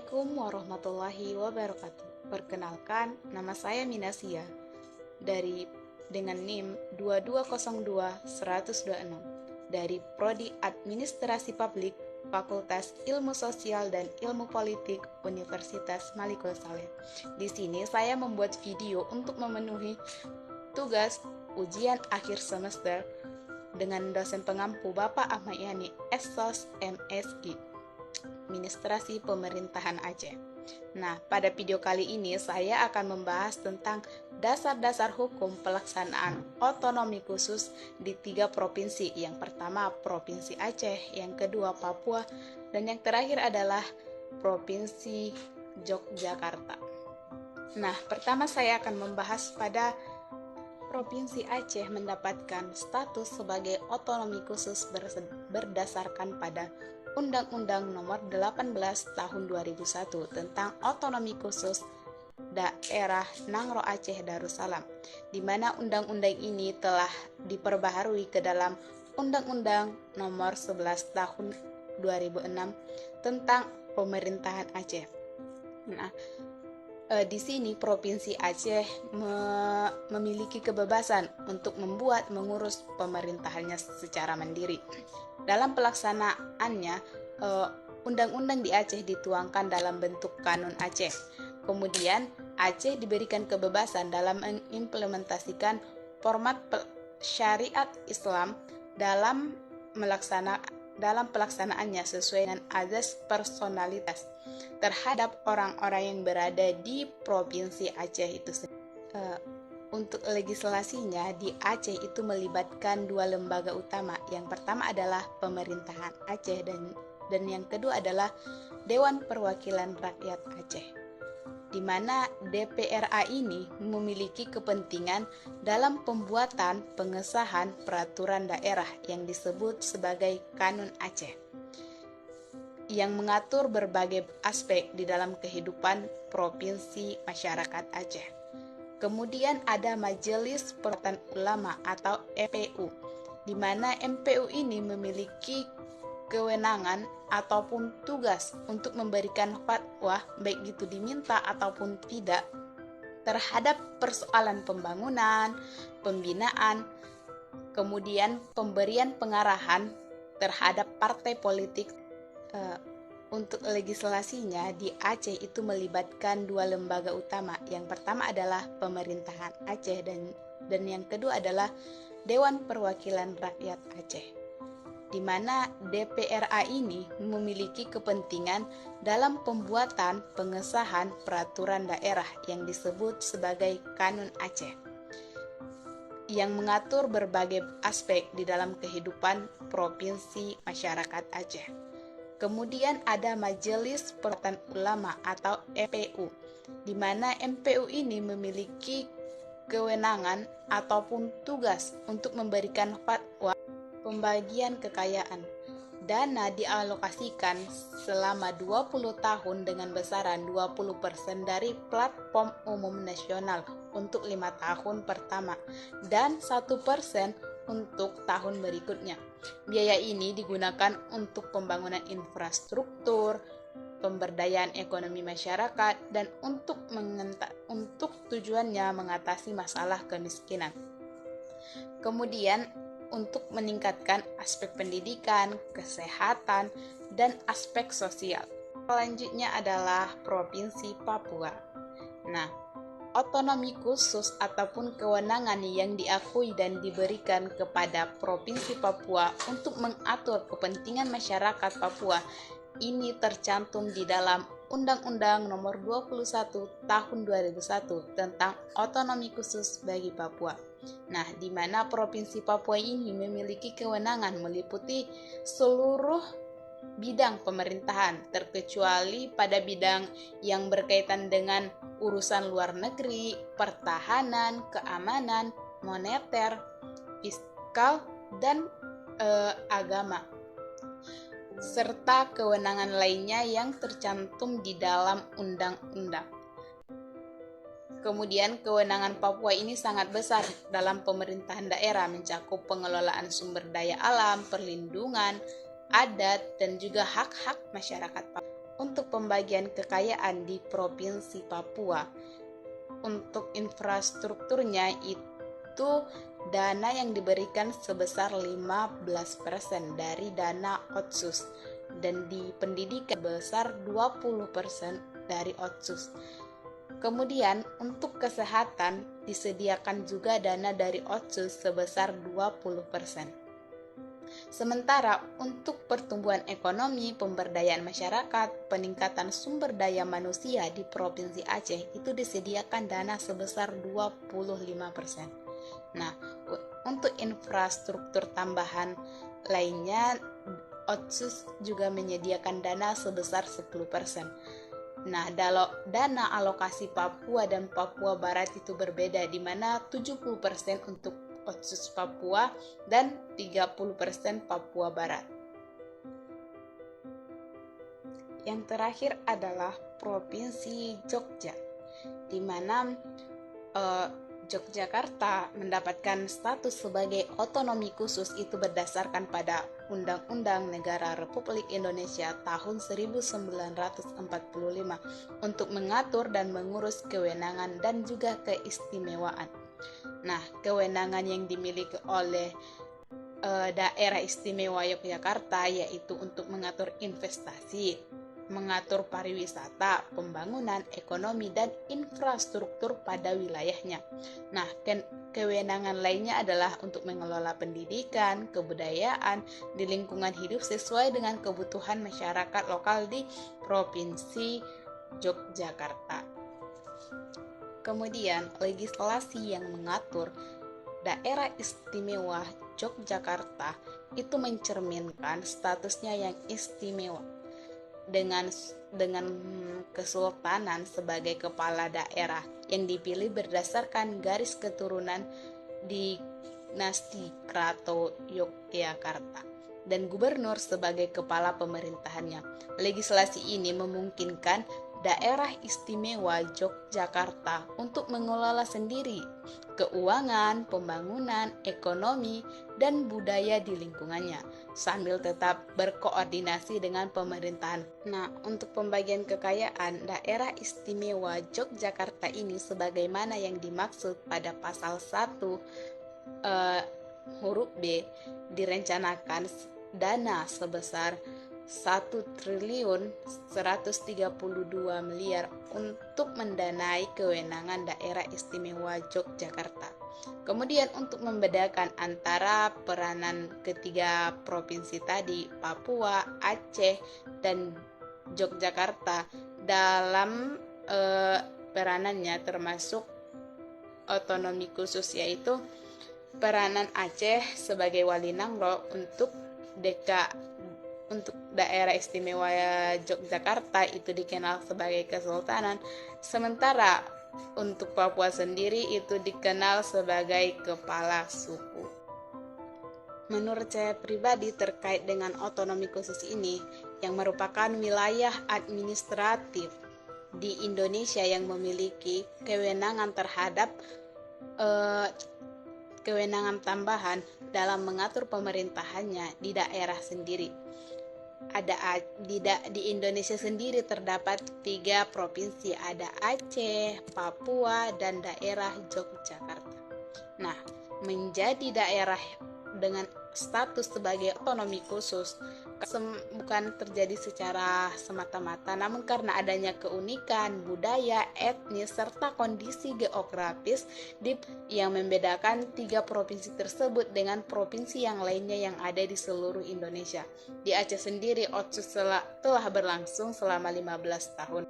Assalamualaikum warahmatullahi wabarakatuh. Perkenalkan, nama saya Minasia dengan NIM 2202-126 dari Prodi Administrasi Publik Fakultas Ilmu Sosial dan Ilmu Politik Universitas Malikul Saleh. Di sini saya membuat video untuk memenuhi tugas ujian akhir semester dengan dosen pengampu Bapak Ahmad Yani, SSOS MSI. Administrasi Pemerintahan Aceh. Nah, pada video kali ini saya akan membahas tentang dasar-dasar hukum pelaksanaan otonomi khusus di 3 provinsi. Yang pertama Provinsi Aceh, yang kedua Papua, dan yang terakhir adalah Provinsi Yogyakarta. Nah, pertama saya akan membahas pada Provinsi Aceh mendapatkan status sebagai otonomi khusus berdasarkan pada Undang-Undang Nomor 18 Tahun 2001 tentang Otonomi Khusus Daerah Nangro Aceh Darussalam, di mana undang-undang ini telah diperbaharui ke dalam Undang-Undang Nomor 11 Tahun 2006 tentang Pemerintahan Aceh. Nah, di sini Provinsi Aceh memiliki kebebasan untuk mengurus pemerintahannya secara mandiri. Dalam pelaksanaannya, undang-undang di Aceh dituangkan dalam bentuk Kanun Aceh. Kemudian Aceh diberikan kebebasan dalam mengimplementasikan format syariat Islam dalam pelaksanaannya sesuai dengan azas personalitas terhadap orang-orang yang berada di Provinsi Aceh itu sendiri. Untuk legislasinya di Aceh itu melibatkan 2 lembaga utama. Yang pertama adalah Pemerintahan Aceh dan yang kedua adalah Dewan Perwakilan Rakyat Aceh, di mana DPRA ini memiliki kepentingan dalam pembuatan pengesahan peraturan daerah yang disebut sebagai Kanun Aceh, yang mengatur berbagai aspek di dalam kehidupan provinsi masyarakat Aceh. Kemudian ada Majelis Perwakilan Ulama atau MPU, di mana MPU ini memiliki kewenangan ataupun tugas untuk memberikan fatwa, baik itu diminta ataupun tidak, terhadap persoalan pembangunan, pembinaan, kemudian pemberian pengarahan terhadap partai politik. Untuk legislasinya di Aceh itu melibatkan 2 lembaga utama. Yang pertama adalah Pemerintahan Aceh dan yang kedua adalah Dewan Perwakilan Rakyat Aceh, di mana DPRA ini memiliki kepentingan dalam pembuatan pengesahan peraturan daerah yang disebut sebagai Kanun Aceh, yang mengatur berbagai aspek di dalam kehidupan provinsi masyarakat Aceh. Kemudian ada Majelis Perwakilan Ulama atau MPU, di mana MPU ini memiliki kewenangan ataupun tugas untuk memberikan fatwa pembagian kekayaan. Dana dialokasikan selama 20 tahun dengan besaran 20% dari platform umum nasional untuk 5 tahun pertama dan 1% untuk tahun berikutnya. Biaya ini digunakan untuk pembangunan infrastruktur, pemberdayaan ekonomi masyarakat, dan untuk tujuannya mengatasi masalah kemiskinan. Kemudian untuk meningkatkan aspek pendidikan, kesehatan, dan aspek sosial. Selanjutnya adalah Provinsi Papua. Nah, otonomi khusus ataupun kewenangan yang diakui dan diberikan kepada Provinsi Papua untuk mengatur kepentingan masyarakat Papua ini tercantum di dalam Undang-Undang Nomor 21 Tahun 2001 tentang Otonomi Khusus bagi Papua. Nah, di mana Provinsi Papua ini memiliki kewenangan meliputi seluruh bidang pemerintahan, terkecuali pada bidang yang berkaitan dengan urusan luar negeri, pertahanan, keamanan, moneter, fiskal, dan agama, serta kewenangan lainnya yang tercantum di dalam undang-undang. Kemudian kewenangan Papua ini sangat besar dalam pemerintahan daerah, mencakup pengelolaan sumber daya alam, perlindungan, adat, dan juga hak-hak masyarakat Papua. untuk pembagian kekayaan di Provinsi Papua, untuk infrastrukturnya itu dana yang diberikan sebesar 15% dari dana Otsus, dan di pendidikan sebesar 20% dari Otsus. Kemudian untuk kesehatan disediakan juga dana dari Otsus sebesar 20%. Sementara untuk pertumbuhan ekonomi, pemberdayaan masyarakat, peningkatan sumber daya manusia di Provinsi Aceh itu disediakan dana sebesar 25%. Nah, untuk infrastruktur tambahan lainnya, Otsus juga menyediakan dana sebesar 10%. Nah, dana alokasi Papua dan Papua Barat itu berbeda, di mana 70% untuk Otsus Papua dan 30% Papua Barat. Yang terakhir adalah Provinsi Jogja, di mana Yogyakarta mendapatkan status sebagai otonomi khusus itu berdasarkan pada Undang-Undang Negara Republik Indonesia tahun 1945 untuk mengatur dan mengurus kewenangan dan juga keistimewaan. Nah, kewenangan yang dimiliki oleh Daerah Istimewa Yogyakarta yaitu untuk mengatur investasi, mengatur pariwisata, pembangunan ekonomi dan infrastruktur pada wilayahnya. Nah, kewenangan lainnya adalah untuk mengelola pendidikan, kebudayaan di lingkungan hidup sesuai dengan kebutuhan masyarakat lokal di Provinsi Yogyakarta. Kemudian, legislasi yang mengatur Daerah Istimewa Yogyakarta itu mencerminkan statusnya yang istimewa dengan kesultanan sebagai kepala daerah yang dipilih berdasarkan garis keturunan dinasti Kraton Yogyakarta dan gubernur sebagai kepala pemerintahannya. Legislasi ini memungkinkan Daerah Istimewa Yogyakarta untuk mengelola sendiri keuangan, pembangunan, ekonomi, dan budaya di lingkungannya, sambil tetap berkoordinasi dengan pemerintahan. Nah, untuk pembagian kekayaan, Daerah Istimewa Yogyakarta ini sebagaimana yang dimaksud pada pasal 1 huruf B, direncanakan dana sebesar 1.132 miliar untuk mendanai kewenangan Daerah Istimewa Yogyakarta. Kemudian untuk membedakan antara peranan ketiga provinsi tadi, Papua, Aceh, dan Yogyakarta dalam peranannya termasuk otonomi khusus, yaitu peranan Aceh sebagai Wali Nangro untuk Daerah Istimewa Yogyakarta itu dikenal sebagai Kesultanan, sementara untuk Papua sendiri itu dikenal sebagai kepala suku. Menurut saya pribadi terkait dengan otonomi khusus ini, yang merupakan wilayah administratif di Indonesia yang memiliki kewenangan terhadap kewenangan tambahan dalam mengatur pemerintahannya di daerah sendiri. Di Indonesia sendiri terdapat 3 provinsi, ada Aceh, Papua, dan daerah Yogyakarta. Nah, menjadi daerah dengan status sebagai otonomi khusus bukan terjadi secara semata-mata, namun karena adanya keunikan budaya, etnis, serta kondisi geografis yang membedakan 3 provinsi tersebut dengan provinsi yang lainnya yang ada di seluruh Indonesia. Di Aceh sendiri, Otsus telah berlangsung selama 15 tahun.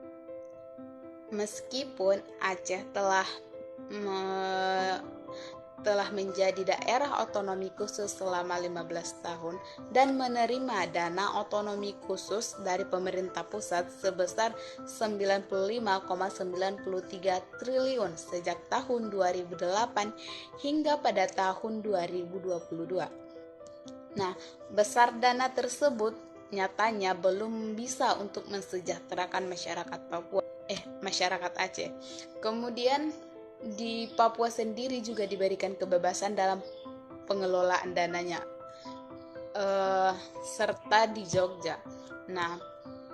Meskipun Aceh telah menjadi daerah otonomi khusus selama 15 tahun dan menerima dana otonomi khusus dari pemerintah pusat sebesar 95,93 triliun sejak tahun 2008 hingga pada tahun 2022. Nah, besar dana tersebut nyatanya belum bisa untuk mensejahterakan masyarakat Aceh. Kemudian di Papua sendiri juga diberikan kebebasan dalam pengelolaan dananya, serta di Jogja. Nah,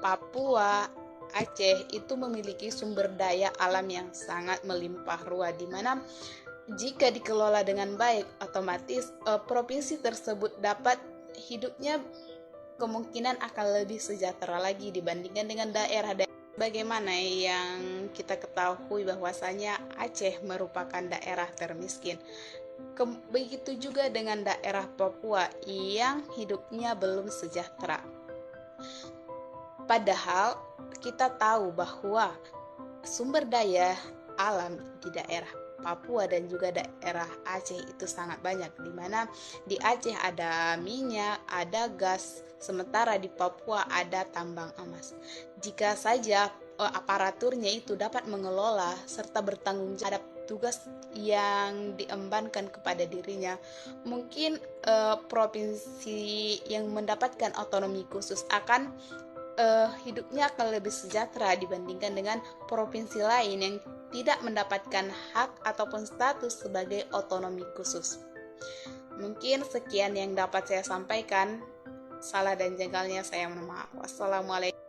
Papua, Aceh itu memiliki sumber daya alam yang sangat melimpah ruah, di mana jika dikelola dengan baik, otomatis provinsi tersebut dapat hidupnya kemungkinan akan lebih sejahtera lagi dibandingkan dengan daerah-daerah. Bagaimana yang kita ketahui bahwasanya Aceh merupakan daerah termiskin. Begitu juga dengan daerah Papua yang hidupnya belum sejahtera. Padahal kita tahu bahwa sumber daya alam di daerah Papua dan juga daerah Aceh itu sangat banyak, di mana di Aceh ada minyak, ada gas, sementara di Papua ada tambang emas. Jika saja aparaturnya itu dapat mengelola serta bertanggung jawab tugas yang diembankan kepada dirinya, mungkin provinsi yang mendapatkan otonomi khusus akan hidupnya akan lebih sejahtera dibandingkan dengan provinsi lain yang tidak mendapatkan hak ataupun status sebagai otonomi khusus. Mungkin sekian yang dapat saya sampaikan. Salah dan jengkelnya saya mohon maaf. Wassalamualaikum.